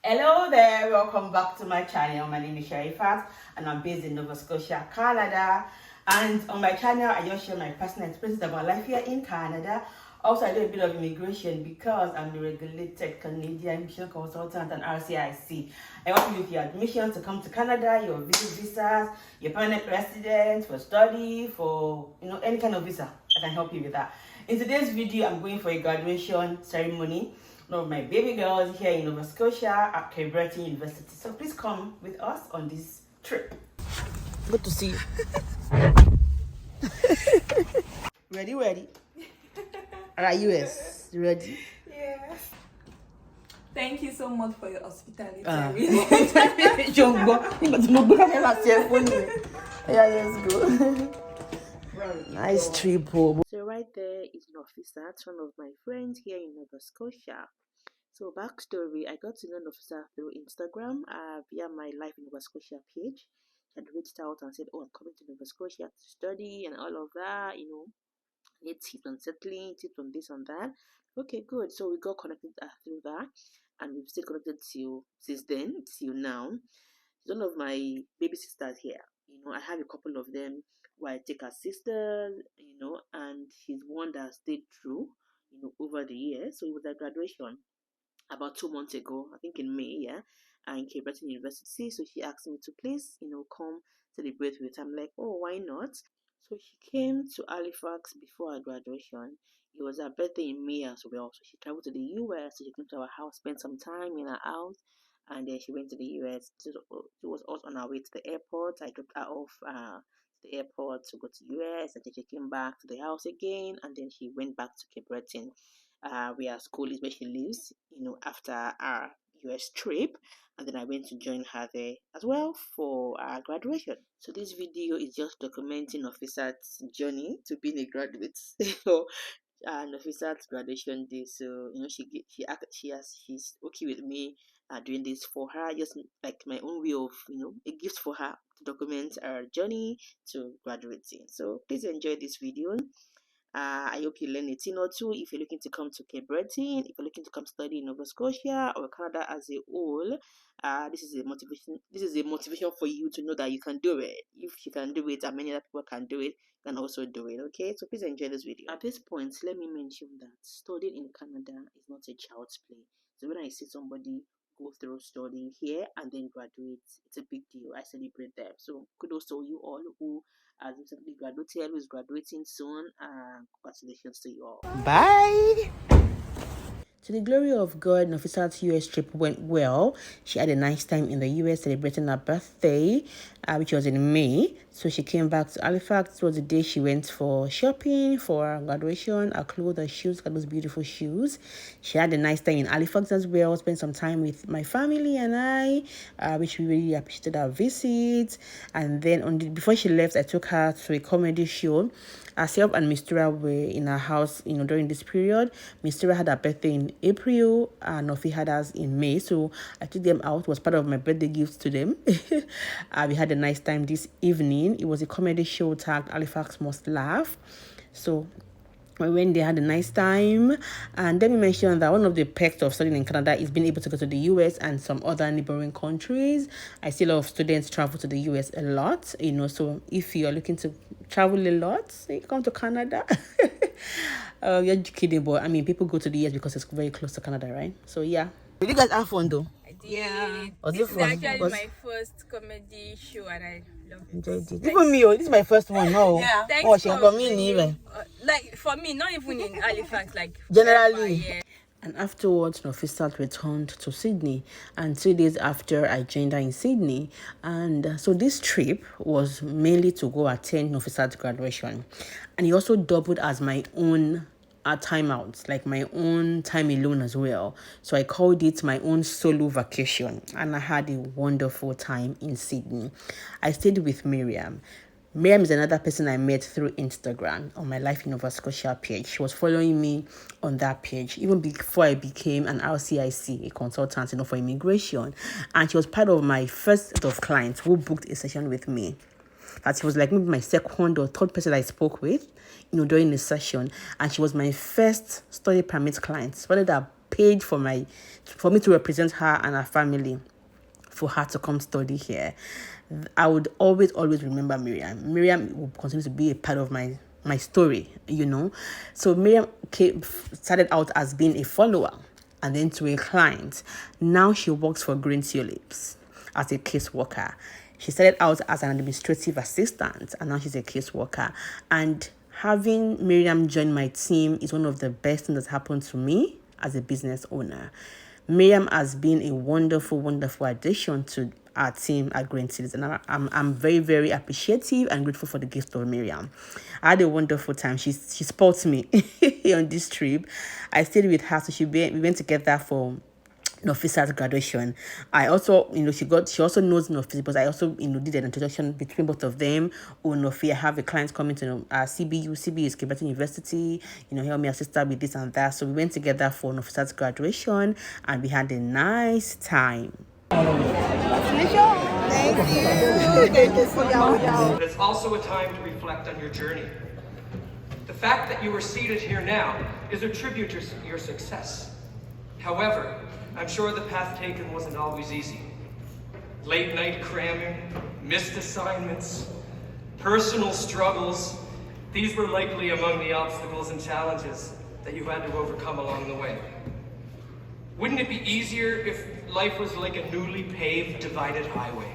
Hello there, welcome back to my channel. My name is Sherifat and I'm based in Nova Scotia, Canada. And on my channel, I just share my personal experiences about life here in Canada. Also, I do a bit of immigration because I'm the regulated Canadian Immigration Consultant and RCIC. I help you with your admission to come to Canada, your visit visas, your permanent residence, for study, for any kind of visa. I can help you with that. In today's video, I'm going for a graduation ceremony. One of my baby girls here in Nova Scotia at Breton University. So please come with us on this trip. Good to see you. Ready? Are you ready? Yes. Thank you so much for your hospitality. Yeah, let's go. Nice trip. So right there is Nofisat, one of my friends here in Nova Scotia. So backstory, I got to know Nofisat through Instagram via my Life in Nova Scotia page. She had reached out and said, I'm coming to Nova Scotia to study and all of that, need tips on settling, tips on this and that. Okay, good. So we got connected through that, and we've stayed connected since then, till now. She's one of my baby sisters here. I have a couple of them where I take her sisters, and she's one that stayed true, over the years. So it was a graduation about 2 months ago, I think in May, in Breton University. So she asked me to please, come celebrate with her. I'm like, oh, why not? So she came to Halifax before her graduation. It was her birthday in May as well. So she traveled to the US. So she came to our house, spent some time in our house, and then she went to the US. So it was us on our way to the airport. I dropped her off the airport to go to US, and then she came back to the house again, and then she went back to Cape Breton, where school is, where she lives, after our US trip. And then I went to join her there as well for our graduation. So this video is just documenting Nofisat's journey to being a graduate. So Nofisat's graduation day. So she's okay with me doing this for her, just like my own way of a gift for her to document our journey to graduating. So please enjoy this video. I hope you learn a thing or two if you're looking to come to Cape Breton, if you're looking to come study in Nova Scotia or Canada as a whole. This is a motivation. This is a motivation for you to know that you can do it. If you can do it, and many other people can do it, you can also do it. Okay, so please enjoy this video. At this point, let me mention that studying in Canada is not a child's play. So when I see somebody go through studying here and then graduate, it's a big deal. I celebrate them. So kudos to you all who has recently graduated, who is graduating soon. Congratulations to you all. Bye. To the glory of God, Nofisat's US trip went well. She had a nice time in the US celebrating her birthday, which was in May. So she came back to Halifax. It was the day she went for shopping for her graduation, her clothes, her shoes, got those beautiful shoes. She had a nice time in Halifax as well, spent some time with my family and I, which we really appreciated our visit. And then before she left, I took her to a comedy show. Herself and Mistura were in our house, during this period. Mistura had her birthday in April, and Nofi had hers in May. So I took them out. It was part of my birthday gift to them. We had a nice time this evening. It was a comedy show tagged Halifax Must Laugh. So we went there, had a nice time. And then we mentioned that one of the perks of studying in Canada is being able to go to the US and some other neighboring countries. I see a lot of students travel to the US a lot, so if you're looking to travel a lot, you come to Canada. You're kidding, but I mean, people go to the US because it's very close to Canada, right? So yeah. Did you guys have fun though? Yeah. Was This it fun? is actually my first comedy show and I love it. Enjoyed it. Even me, this is my first one. No. Yeah. Thanks for me even. Like for me, not even in Halifax, like generally. yeah. And afterwards, Nofisat returned to Sydney. And 2 days after, I joined her in Sydney. And so this trip was mainly to go attend Nofisat's graduation. And it also doubled as my own time out, like my own time alone as well. So I called it my own solo vacation. And I had a wonderful time in Sydney. I stayed with Miriam. Miriam is another person I met through Instagram on my Life in Nova Scotia page. She was following me on that page even before I became an RCIC, a consultant, for immigration. And she was part of my first set of clients who booked a session with me. That she was like maybe my second or third person I spoke with, during the session. And she was my first study permit client. Started her paid for me to represent her and her family, for her to come study here. I would always remember Miriam. Miriam will continue to be a part of my story, So Miriam started out as being a follower and then to a client. Now she works for Green Tulips as a caseworker. She started out as an administrative assistant and now she's a caseworker. And having Miriam join my team is one of the best things that's happened to me as a business owner. Miriam has been a wonderful, wonderful addition to our team at Green Cities, and I'm very, very appreciative and grateful for the gift of Miriam. I had a wonderful time. She spoilt me on this trip. I stayed with her, so we went together for Nofisat graduation. I also, she also knows Nofisat, but I also, did an introduction between both of them. Nofi, I have a client coming to CBU. CBU is Breton University, help me assist her with this and that. So we went together for Nofisat's graduation and we had a nice time. Thank you. Thank you for your. But it's also a time to reflect on your journey. The fact that you are seated here now is a tribute to your success. However, I'm sure the path taken wasn't always easy. Late night cramming, missed assignments, personal struggles, these were likely among the obstacles and challenges that you had to overcome along the way. Wouldn't it be easier if life was like a newly paved divided highway?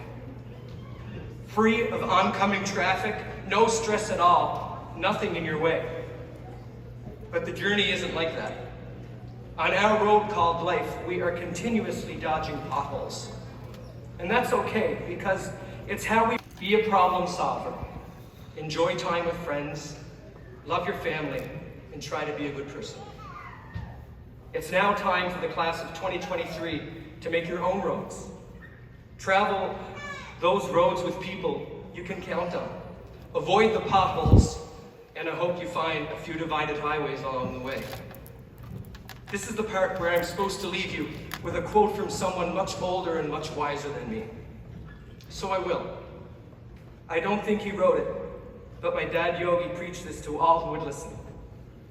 Free of oncoming traffic, no stress at all, nothing in your way. But the journey isn't like that. On our road called life, we are continuously dodging potholes. And that's okay, because it's how we be a problem solver, enjoy time with friends, love your family, and try to be a good person. It's now time for the class of 2023 to make your own roads. Travel those roads with people you can count on. Avoid the potholes, and I hope you find a few divided highways along the way. This is the part where I'm supposed to leave you with a quote from someone much older and much wiser than me. So I will. I don't think he wrote it, but my dad Yogi preached this to all who would listen.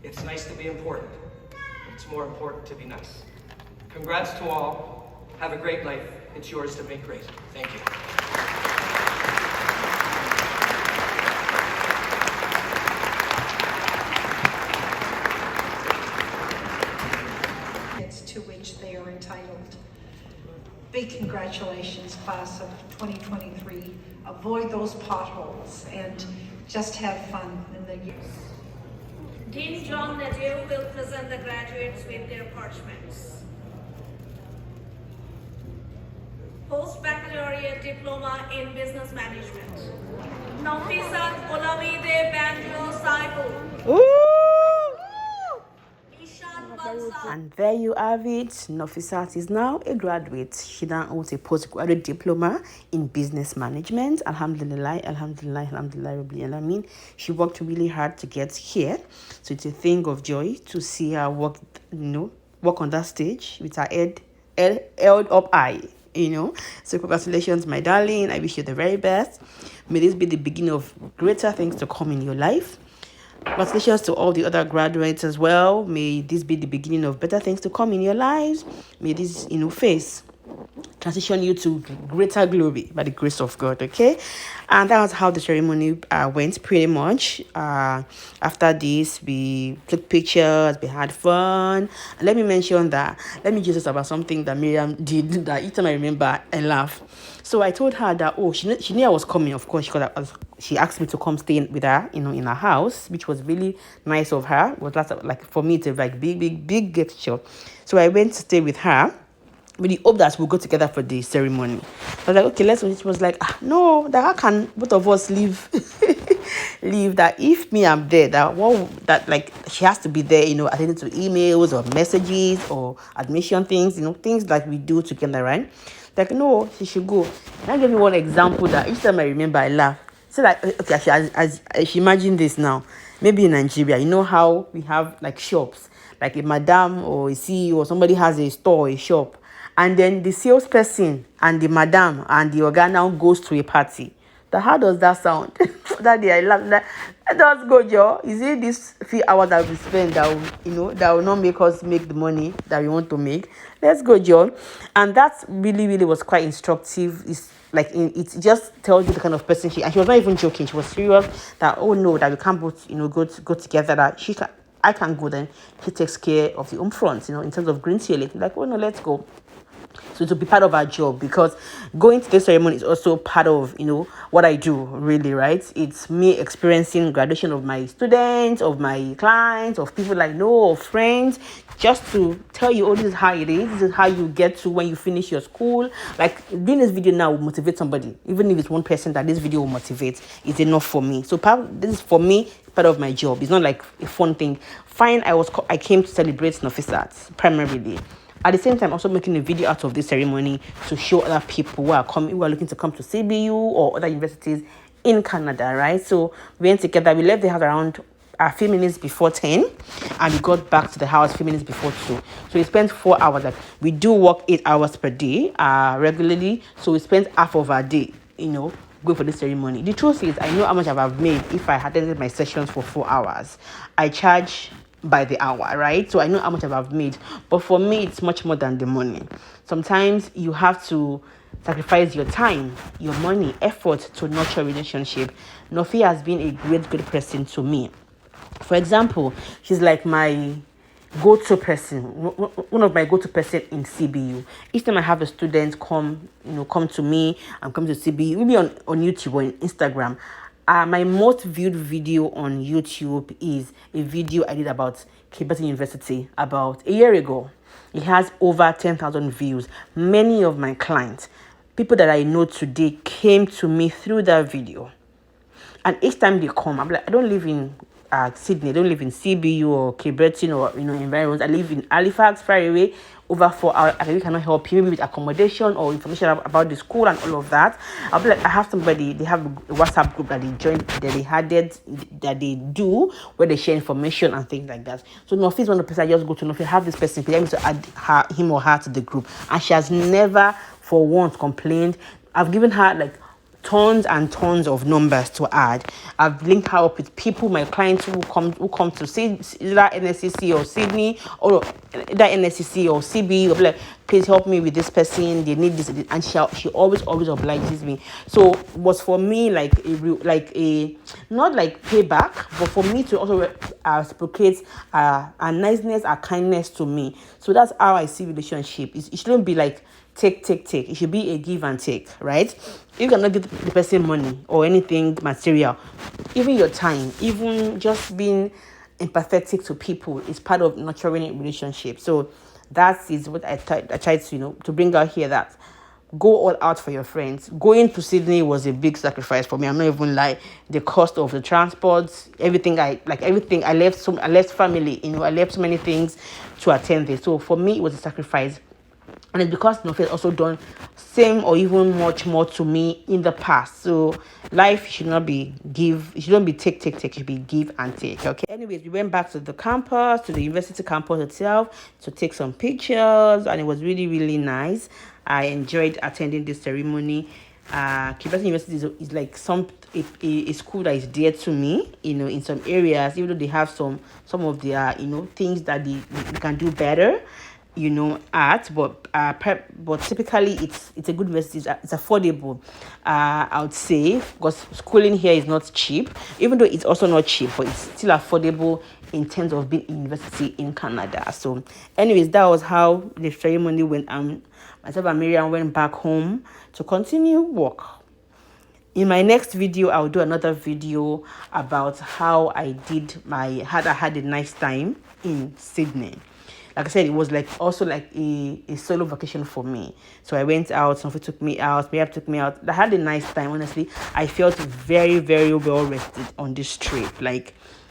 It's nice to be important. It's more important to be nice. Congrats to all. Have a great life. It's yours to make great. Thank you. To which they are entitled. Big congratulations, class of 2023. Avoid those potholes and just have fun in the year. Dean John Nadeau will present the graduates with their parchments. Post-baccalaureate diploma in business management. Nofisat Onabanjo Saibu. And there you have it. Nofisat is now a graduate. She now holds a postgraduate diploma in business management. Alhamdulillah, alhamdulillah, alhamdulillah, Rabbil Alameen. She worked really hard to get here. So it's a thing of joy to see her work on that stage with her head held up high. So congratulations, my darling. I wish you the very best. May this be the beginning of greater things to come in your life. Congratulations to all the other graduates as well. May this be the beginning of better things to come in your lives. May this, phase transition you to greater glory by the grace of God, okay? And that was how the ceremony went pretty much. After this, we took pictures, we had fun. And let me just talk about something that Miriam did that each time I remember, I laugh. So I told her that, she knew I was coming, of course, because she asked me to come stay with her, in her house, which was really nice of her. It was for me, it's a big gesture. So I went to stay with her with the hope that we'll go together for the ceremony. I was like, okay, let's go. She was like, no, that how can both of us leave? Leave that if me I'm there, she has to be there, attending to emails or messages or admission things, things like we do together, right? Like, no, she should go. And I give you one example that each time I remember, I laugh. So okay, as imagine this now. Maybe in Nigeria, how we have like shops, like a madam or a CEO or somebody has a store, a shop, and then the salesperson and the madam and the organ now goes to a party How does that sound? That day I laughed. Like, let us go, Joe. You see this few hours that we spend that will, that will not make us make the money that we want to make. Let's go, Joe. And that really, really was quite instructive. It's like it just tells you the kind of person she, and she was not even joking. She was serious that, oh no, that we can't both go together. That I can go, then she takes care of the home front, in terms of green tea. Like, oh no, let's go. So to be part of our job, because going to the ceremony is also part of what I do, really, right? It's me experiencing graduation of my students, of my clients, of people I know, of friends, just to tell you, oh, this is how it is. This is how you get to when you finish your school. Like, doing this video now will motivate somebody, even if it's one person that this video will motivate. It's enough for me. So this is for me part of my job. It's not like a fun thing. Fine, I came to celebrate Nofisat primarily. At the same time, also making a video out of this ceremony to show other people who are looking to come to CBU or other universities in Canada, right? So we went together. We left the house around a few minutes before 10, and we got back to the house a few minutes before 2. So we spent 4 hours. Like, we do work 8 hours per day regularly. So we spent half of our day, going for this ceremony. The truth is, I know how much I've made if I attended my sessions for 4 hours. I charge by the hour, right? So I know how much I've made, but for me it's much more than the money. Sometimes you have to sacrifice your time, your money, effort to nurture a relationship. Nofi has been a great person to me. For example, she's like my go-to person, one of my go-to person in CBU. Each time I have a student come to me, I'm coming to CBU, maybe on YouTube or on Instagram. My most viewed video on YouTube is a video I did about Breton University about a year ago. It has over 10,000 views. Many of my clients, people that I know today, came to me through that video. And each time they come, I'm like, I don't live in Sydney, I don't live in CBU or Breton or environments. I live in Halifax, far away, over 4 hours. I really cannot help you, maybe with accommodation or information about the school and all of that. I'll be like, I have somebody, they have a WhatsApp group that they joined, that they added, that they do, where they share information and things like that. So Nofi is one of the people I just go to. Nofi, have this person, please, I need to add him or her to the group. And she has never for once complained. I've given her like tons and tons of numbers to add. I've linked her up with people, my clients who come to see either NSCC or Sydney, or either NSCC or CB. I'll be like, please help me with this person. They need this, and she always obliges me. So it was for me like a not like payback, but for me to also reciprocate a niceness, a kindness to me. So that's how I see relationship. It shouldn't be like take. It should be a give and take, right? You cannot give the person money or anything material, even your time, even just being empathetic to people is part of nurturing a relationship. So that is what I tried to bring out here, that go all out for your friends. Going to Sydney was a big sacrifice for me. I'm not even lying. The cost of the transport, everything I left family, I left so many things to attend this. So for me, it was a sacrifice. And it's because Nofi has also done same or even much more to me in the past. So life should not be give. It shouldn't be take. It should be give and take. Okay. Anyways, we went back to the campus, to the university campus itself, to take some pictures, and it was really, really nice. I enjoyed attending this ceremony. Breton University is like a school that is dear to me, in some areas, even though they have some of their things that they can do better, but typically it's a good university. It's affordable, I would say, because schooling here is not cheap, even though it's also not cheap, but it's still affordable in terms of being a university in Canada. So anyways, that was how the ceremony went. Myself and Miriam went back home to continue work. In my next video, I'll do another video about how I had a nice time in Sydney. Like I said, it was also a solo vacation for me. So I went out, Sophie took me out, Miriam took me out. I had a nice time, honestly. I felt very, very well rested on this trip.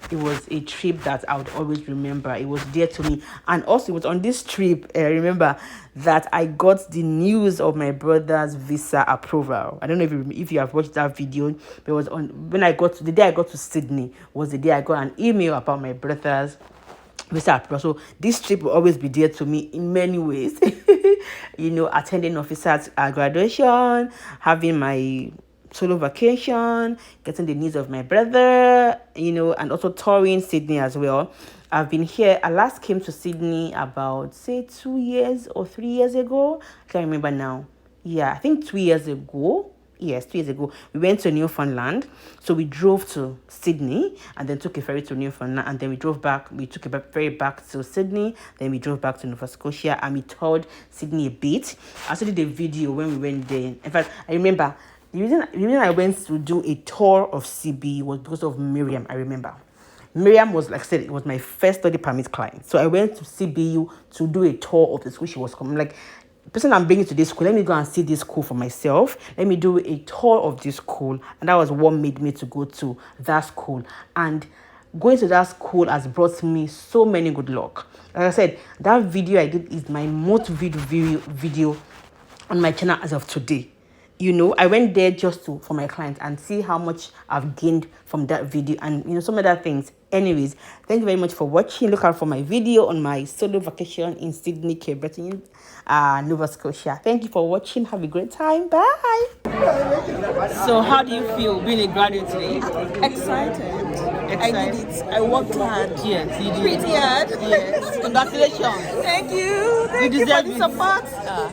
It was a trip that I would always remember. It was dear to me. And also, it was on this trip, I remember that I got the news of my brother's visa approval. I don't know if you have watched that video. But it was the day I got to Sydney was the day I got an email about my brother's visa approval. So this trip will always be dear to me in many ways. Attending Nofisat's graduation, having my solo vacation, getting the needs of my brother, and also touring Sydney as well. I've been here. I last came to Sydney about, say, 2 years or 3 years ago. I can't remember now. Yeah, I think 2 years ago. Yes, 2 years ago. We went to Newfoundland. So we drove to Sydney and then took a ferry to Newfoundland. And then we drove back. We took a ferry back to Sydney. Then we drove back to Nova Scotia and we toured Sydney a bit. I also did a video when we went there. In fact, I remember the reason I went to do a tour of CB was because of Miriam. I remember. Miriam was, like I said, it was my first study permit client. So I went to CBU to do a tour of the school she was coming. Like, the person I'm bringing to this school, let me go and see this school for myself. Let me do a tour of this school. And that was what made me to go to that school. And going to that school has brought me so many good luck. Like I said, that video I did is my most viewed video on my channel as of today. I went there just for my clients and see how much I've gained from that video and, some other things. Anyways, thank you very much for watching. Look out for my video on my solo vacation in Sydney, Breton, Nova Scotia. Thank you for watching. Have a great time. Bye. So how do you feel being a graduate today? Excited. I did it. I worked hard. Yes, you did. Pretty hard. Yes. Congratulations. Thank you. Thank you for the support.